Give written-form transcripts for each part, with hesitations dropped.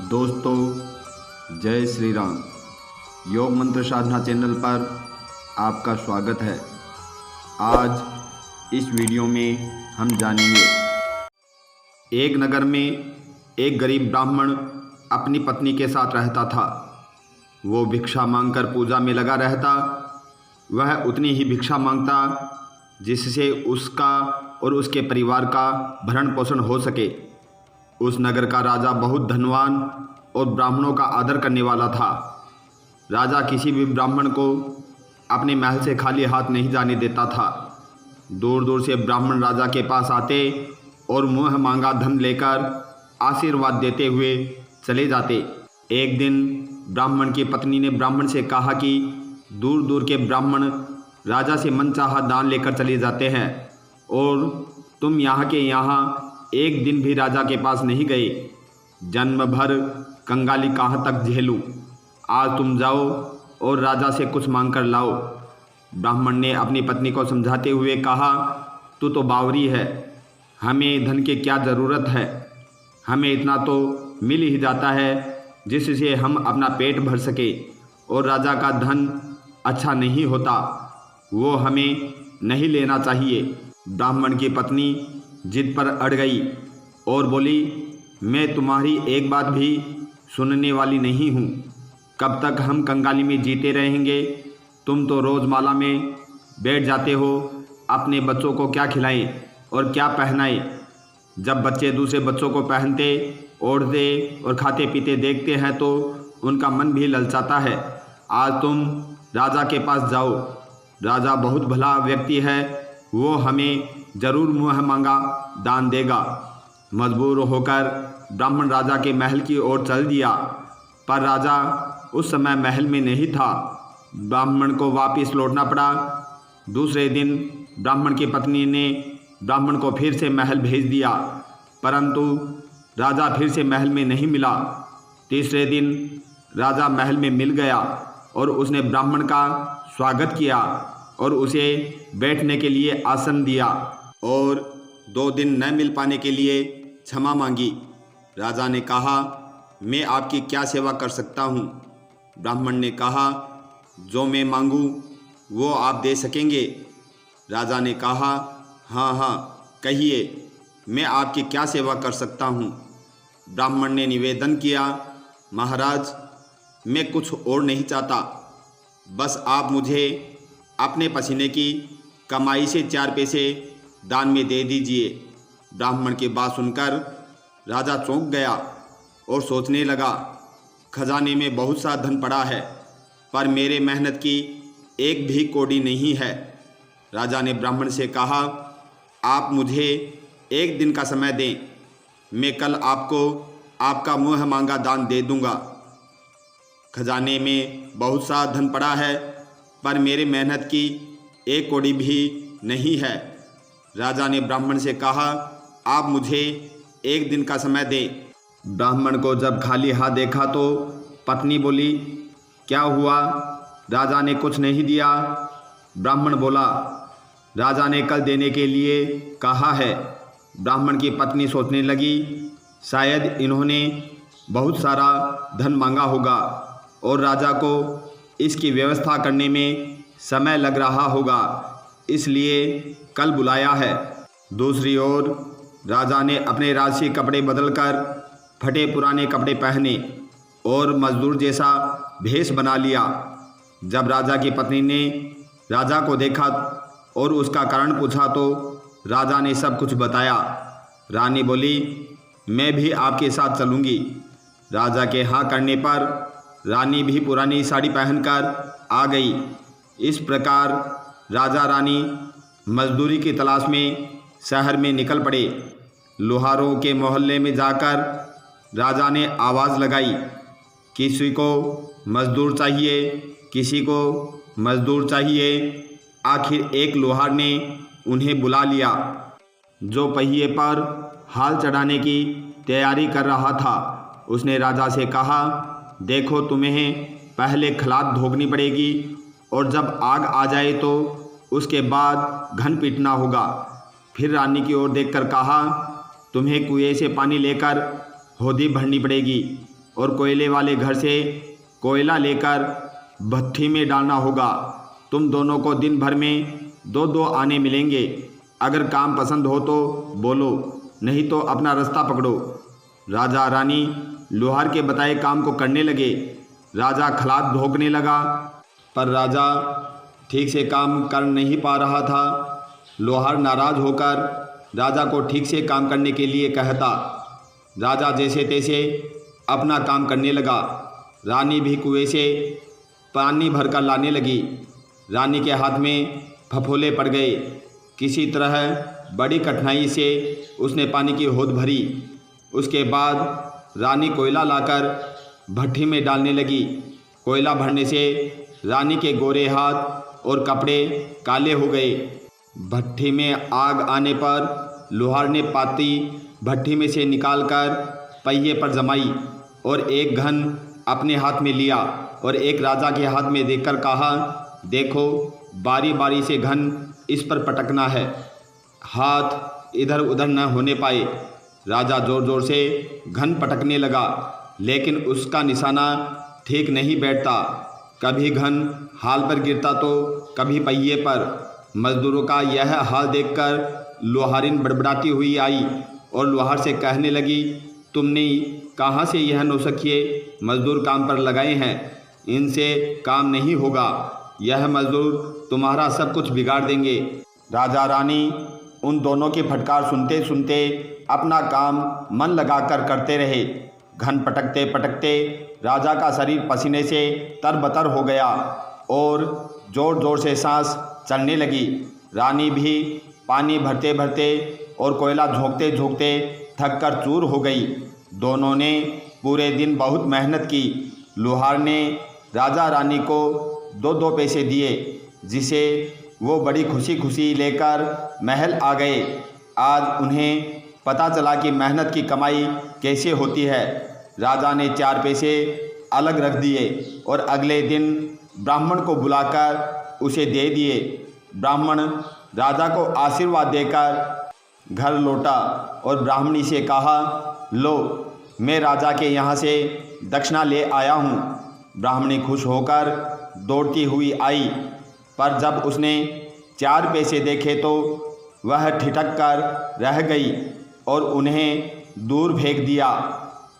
दोस्तों जय श्री राम। योग मंत्र साधना चैनल पर आपका स्वागत है। आज इस वीडियो में हम जानेंगे, एक नगर में एक गरीब ब्राह्मण अपनी पत्नी के साथ रहता था। वो भिक्षा मांगकर पूजा में लगा रहता। वह उतनी ही भिक्षा मांगता जिससे उसका और उसके परिवार का भरण पोषण हो सके। उस नगर का राजा बहुत धनवान और ब्राह्मणों का आदर करने वाला था। राजा किसी भी ब्राह्मण को अपने महल से खाली हाथ नहीं जाने देता था। दूर दूर से ब्राह्मण राजा के पास आते और मुँह मांगा धन लेकर आशीर्वाद देते हुए चले जाते। एक दिन ब्राह्मण की पत्नी ने ब्राह्मण से कहा कि दूर दूर के ब्राह्मण राजा से मनचाहा दान लेकर चले जाते हैं और तुम यहाँ के यहाँ एक दिन भी राजा के पास नहीं गए। जन्म भर कंगाली कहाँ तक झेलूं। आज तुम जाओ और राजा से कुछ मांग कर लाओ। ब्राह्मण ने अपनी पत्नी को समझाते हुए कहा, तू तो बावरी है, हमें धन की क्या ज़रूरत है। हमें इतना तो मिल ही जाता है जिससे हम अपना पेट भर सके, और राजा का धन अच्छा नहीं होता, वो हमें नहीं लेना चाहिए। ब्राह्मण की पत्नी जिद पर अड़ गई और बोली, मैं तुम्हारी एक बात भी सुनने वाली नहीं हूँ। कब तक हम कंगाली में जीते रहेंगे। तुम तो रोज़माला में बैठ जाते हो। अपने बच्चों को क्या खिलाएं और क्या पहनाएं। जब बच्चे दूसरे बच्चों को पहनते, ओढ़ते और खाते पीते देखते हैं तो उनका मन भी ललचाता है। आज तुम राजा के पास जाओ। राजा बहुत भला व्यक्ति है, वो हमें जरूर मुँह मांगा दान देगा। मजबूर होकर ब्राह्मण राजा के महल की ओर चल दिया, पर राजा उस समय महल में नहीं था। ब्राह्मण को वापस लौटना पड़ा। दूसरे दिन ब्राह्मण की पत्नी ने ब्राह्मण को फिर से महल भेज दिया, परंतु राजा फिर से महल में नहीं मिला। तीसरे दिन राजा महल में मिल गया और उसने ब्राह्मण का स्वागत किया और उसे बैठने के लिए आसन दिया और 2 दिन न मिल पाने के लिए क्षमा मांगी। राजा ने कहा, मैं आपकी क्या सेवा कर सकता हूँ। ब्राह्मण ने कहा, जो मैं मांगूँ वो आप दे सकेंगे। राजा ने कहा, हाँ हाँ कहिए, मैं आपकी क्या सेवा कर सकता हूँ। ब्राह्मण ने निवेदन किया, महाराज मैं कुछ और नहीं चाहता, बस आप मुझे अपने पसीने की कमाई से 4 पैसे दान में दे दीजिए। ब्राह्मण की बात सुनकर राजा चौंक गया और सोचने लगा, खजाने में बहुत सा धन पड़ा है, पर मेरे मेहनत की एक भी कौड़ी नहीं है। राजा ने ब्राह्मण से कहा, आप मुझे 1 दिन का समय दें, मैं कल आपको आपका मुँह मांगा दान दे दूँगा। खजाने में बहुत सा धन पड़ा है, पर मेरे मेहनत की 1 कौड़ी भी नहीं है। राजा ने ब्राह्मण से कहा, आप मुझे 1 दिन का समय दें। ब्राह्मण को जब खाली हाथ देखा तो पत्नी बोली, क्या हुआ, राजा ने कुछ नहीं दिया। ब्राह्मण बोला, राजा ने कल देने के लिए कहा है। ब्राह्मण की पत्नी सोचने लगी, शायद इन्होंने बहुत सारा धन मांगा होगा और राजा को इसकी व्यवस्था करने में समय लग रहा होगा, इसलिए कल बुलाया है। दूसरी ओर राजा ने अपने राजसी कपड़े बदलकर फटे पुराने कपड़े पहने और मजदूर जैसा भेष बना लिया। जब राजा की पत्नी ने राजा को देखा और उसका कारण पूछा तो राजा ने सब कुछ बताया। रानी बोली, मैं भी आपके साथ चलूँगी। राजा के हाँ करने पर रानी भी पुरानी साड़ी पहनकर आ गई। इस प्रकार राजा रानी मजदूरी की तलाश में शहर में निकल पड़े। लोहारों के मोहल्ले में जाकर राजा ने आवाज़ लगाई, किसी को मजदूर चाहिए, किसी को मजदूर चाहिए। आखिर एक लोहार ने उन्हें बुला लिया, जो पहिए पर हाल चढ़ाने की तैयारी कर रहा था। उसने राजा से कहा, देखो तुम्हें पहले खलात धोखनी पड़ेगी और जब आग आ जाए तो उसके बाद घन पीटना होगा। फिर रानी की ओर देखकर कहा, तुम्हें कुएं से पानी लेकर होदी भरनी पड़ेगी और कोयले वाले घर से कोयला लेकर भट्ठी में डालना होगा। तुम दोनों को दिन भर में 2-2 आने मिलेंगे। अगर काम पसंद हो तो बोलो, नहीं तो अपना रास्ता पकड़ो। राजा रानी लोहार के बताए काम को करने लगे। राजा खलात भोंकने लगा, पर राजा ठीक से काम कर नहीं पा रहा था। लोहार नाराज होकर राजा को ठीक से काम करने के लिए कहता। राजा जैसे तैसे अपना काम करने लगा। रानी भी कुएं से पानी भरकर लाने लगी। रानी के हाथ में फफोले पड़ गए। किसी तरह बड़ी कठिनाई से उसने पानी की होद भरी। उसके बाद रानी कोयला लाकर भट्ठी में डालने लगी। कोयला भरने से रानी के गोरे हाथ और कपड़े काले हो गए। भट्ठी में आग आने पर लोहार ने पाती भट्ठी में से निकालकर पहिए पर जमाई और एक घन अपने हाथ में लिया और एक राजा के हाथ में देकर कहा, देखो, बारी बारी से घन इस पर पटकना है, हाथ इधर उधर न होने पाए। राजा जोर जोर से घन पटकने लगा, लेकिन उसका निशाना ठीक नहीं बैठता। कभी घन हाल पर गिरता तो कभी पहिए पर। मजदूरों का यह हाल देखकर लोहारिन बड़बड़ाती हुई आई और लोहार से कहने लगी, तुमने कहाँ से यह नौसखिए मजदूर काम पर लगाए हैं? इनसे काम नहीं होगा। यह मजदूर तुम्हारा सब कुछ बिगाड़ देंगे। राजा रानी उन दोनों की फटकार सुनते सुनते अपना काम मन लगाकर करते रहे। घन पटकते पटकते राजा का शरीर पसीने से तरबतर हो गया और जोर जोर से सांस चलने लगी। रानी भी पानी भरते भरते और कोयला झोंकते झोंकते थक कर चूर हो गई। दोनों ने पूरे दिन बहुत मेहनत की। लोहार ने राजा रानी को 2-2 पैसे दिए, जिसे वो बड़ी खुशी खुशी लेकर महल आ गए। आज उन्हें पता चला कि मेहनत की कमाई कैसे होती है। राजा ने 4 पैसे अलग रख दिए और अगले दिन ब्राह्मण को बुलाकर उसे दे दिए। ब्राह्मण राजा को आशीर्वाद देकर घर लौटा और ब्राह्मणी से कहा, लो, मैं राजा के यहाँ से दक्षिणा ले आया हूँ। ब्राह्मणी खुश होकर दौड़ती हुई आई, पर जब उसने 4 पैसे देखे तो वह ठिठक कर रह गई और उन्हें दूर फेंक दिया।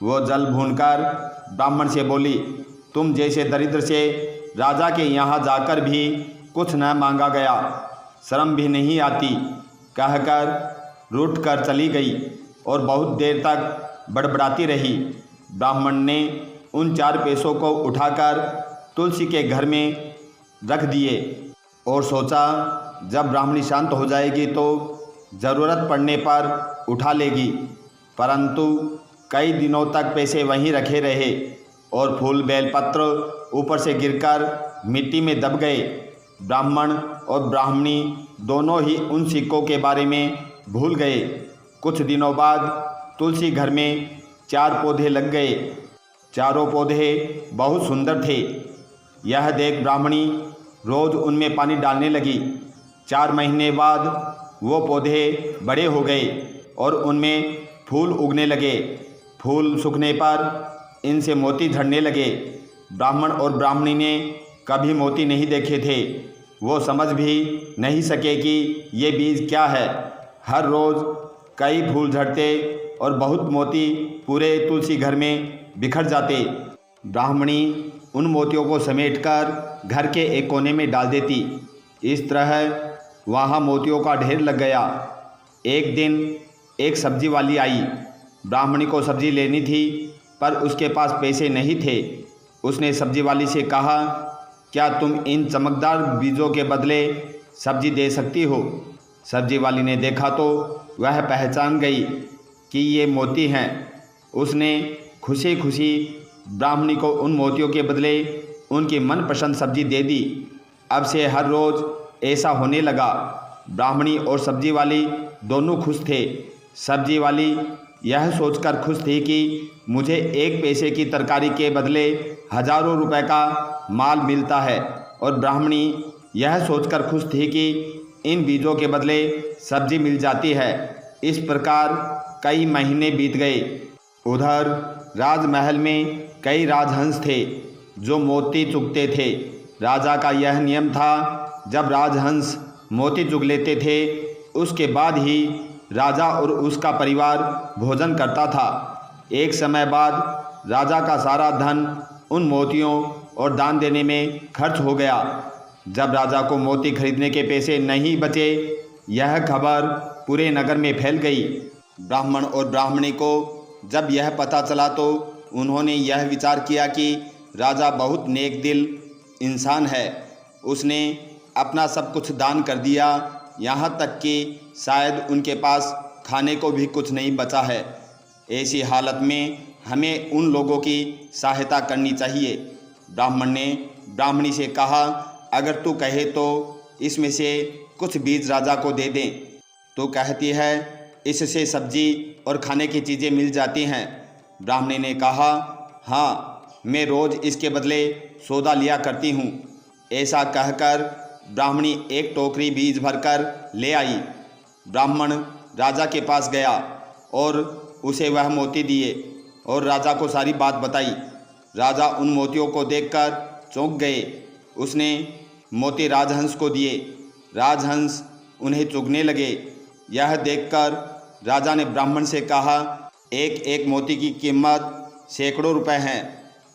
वो जल भूनकर ब्राह्मण से बोली, तुम जैसे दरिद्र से राजा के यहाँ जाकर भी कुछ न मांगा गया, शर्म भी नहीं आती, कहकर रूठ कर चली गई और बहुत देर तक बड़बड़ाती रही। ब्राह्मण ने उन 4 पैसों को उठाकर तुलसी के घर में रख दिए और सोचा, जब ब्राह्मणी शांत हो जाएगी तो ज़रूरत पड़ने पर उठा लेगी। परंतु कई दिनों तक पैसे वहीं रखे रहे और फूल बेलपत्र ऊपर से गिरकर मिट्टी में दब गए। ब्राह्मण और ब्राह्मणी दोनों ही उन सिक्कों के बारे में भूल गए। कुछ दिनों बाद तुलसी घर में 4 पौधे लग गए। चारों पौधे बहुत सुंदर थे। यह देख ब्राह्मणी रोज़ उनमें पानी डालने लगी। 4 महीने बाद वो पौधे बड़े हो गए और उनमें फूल उगने लगे। फूल सूखने पर इनसे मोती झड़ने लगे। ब्राह्मण और ब्राह्मणी ने कभी मोती नहीं देखे थे। वो समझ भी नहीं सके कि ये बीज क्या है। हर रोज़ कई फूल झड़ते और बहुत मोती पूरे तुलसी घर में बिखर जाते। ब्राह्मणी उन मोतियों को समेटकर घर के एक कोने में डाल देती। इस तरह वहाँ मोतियों का ढेर लग गया। एक दिन एक सब्जी वाली आई। ब्राह्मणी को सब्जी लेनी थी, पर उसके पास पैसे नहीं थे। उसने सब्जी वाली से कहा, क्या तुम इन चमकदार बीजों के बदले सब्जी दे सकती हो? सब्जी वाली ने देखा तो वह पहचान गई कि ये मोती हैं। उसने खुशी खुशी ब्राह्मणी को उन मोतियों के बदले उनकी मनपसंद सब्जी दे दी। अब से हर रोज़ ऐसा होने लगा। ब्राह्मणी और सब्जी वाली दोनों खुश थे। सब्जी वाली यह सोचकर खुश थी कि मुझे 1 पैसे की तरकारी के बदले हज़ारों रुपए का माल मिलता है, और ब्राह्मणी यह सोचकर खुश थी कि इन बीजों के बदले सब्जी मिल जाती है। इस प्रकार कई महीने बीत गए। उधर राजमहल में कई राजहंस थे जो मोती चुगते थे। राजा का यह नियम था, जब राजहंस मोती चुग लेते थे उसके बाद ही राजा और उसका परिवार भोजन करता था। एक समय बाद राजा का सारा धन उन मोतियों और दान देने में खर्च हो गया। जब राजा को मोती खरीदने के पैसे नहीं बचे, यह खबर पूरे नगर में फैल गई। ब्राह्मण और ब्राह्मणी को जब यह पता चला तो उन्होंने यह विचार किया कि राजा बहुत नेक दिल इंसान है। उसने अपना सब कुछ दान कर दिया, यहाँ तक कि शायद उनके पास खाने को भी कुछ नहीं बचा है। ऐसी हालत में हमें उन लोगों की सहायता करनी चाहिए। ब्राह्मण ने ब्राह्मणी से कहा, अगर तू कहे तो इसमें से कुछ बीज राजा को दे दें। तो कहती है, इससे सब्जी और खाने की चीज़ें मिल जाती हैं। ब्राह्मणी ने कहा, हाँ, मैं रोज़ इसके बदले सौदा लिया करती हूँ। ऐसा कहकर ब्राह्मणी एक टोकरी बीज भरकर ले आई। ब्राह्मण राजा के पास गया और उसे वह मोती दिए और राजा को सारी बात बताई। राजा उन मोतियों को देखकर चौंक गए। उसने मोती राजहंस को दिए। राजहंस उन्हें चुगने लगे। यह देखकर राजा ने ब्राह्मण से कहा, एक एक मोती की कीमत सैकड़ों रुपए हैं।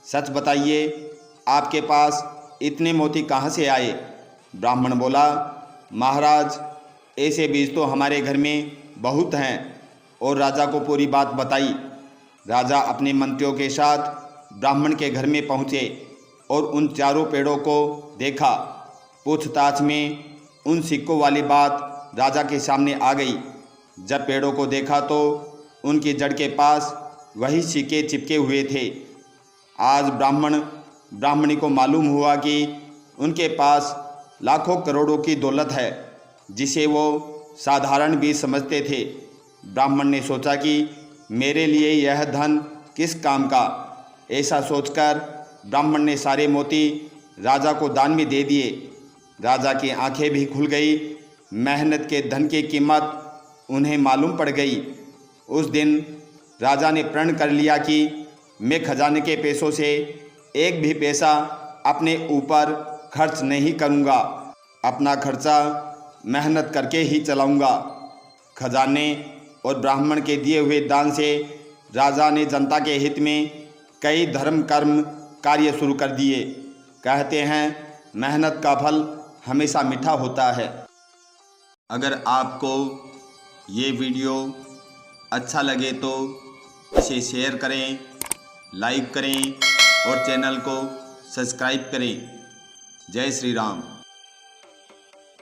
सच बताइए, आपके पास इतने मोती कहाँ से आए? ब्राह्मण बोला, महाराज, ऐसे बीज तो हमारे घर में बहुत हैं। और राजा को पूरी बात बताई। राजा अपने मंत्रियों के साथ ब्राह्मण के घर में पहुँचे और उन चारों पेड़ों को देखा। पूछताछ में उन सिक्कों वाली बात राजा के सामने आ गई। जब पेड़ों को देखा तो उनकी जड़ के पास वही सिक्के चिपके हुए थे। आज ब्राह्मणी को मालूम हुआ कि उनके पास लाखों करोड़ों की दौलत है, जिसे वो साधारण भी समझते थे। ब्राह्मण ने सोचा कि मेरे लिए यह धन किस काम का। ऐसा सोचकर ब्राह्मण ने सारे मोती राजा को दान में दे दिए। राजा की आंखें भी खुल गई। मेहनत के धन की कीमत उन्हें मालूम पड़ गई। उस दिन राजा ने प्रण कर लिया कि मैं खजाने के पैसों से एक भी पैसा अपने ऊपर खर्च नहीं करूँगा। अपना खर्चा मेहनत करके ही चलाऊँगा। खजाने और ब्राह्मण के दिए हुए दान से राजा ने जनता के हित में कई धर्म कर्म कार्य शुरू कर दिए। कहते हैं, मेहनत का फल हमेशा मीठा होता है। अगर आपको ये वीडियो अच्छा लगे तो इसे शेयर करें, लाइक करें और चैनल को सब्सक्राइब करें। जय श्री राम।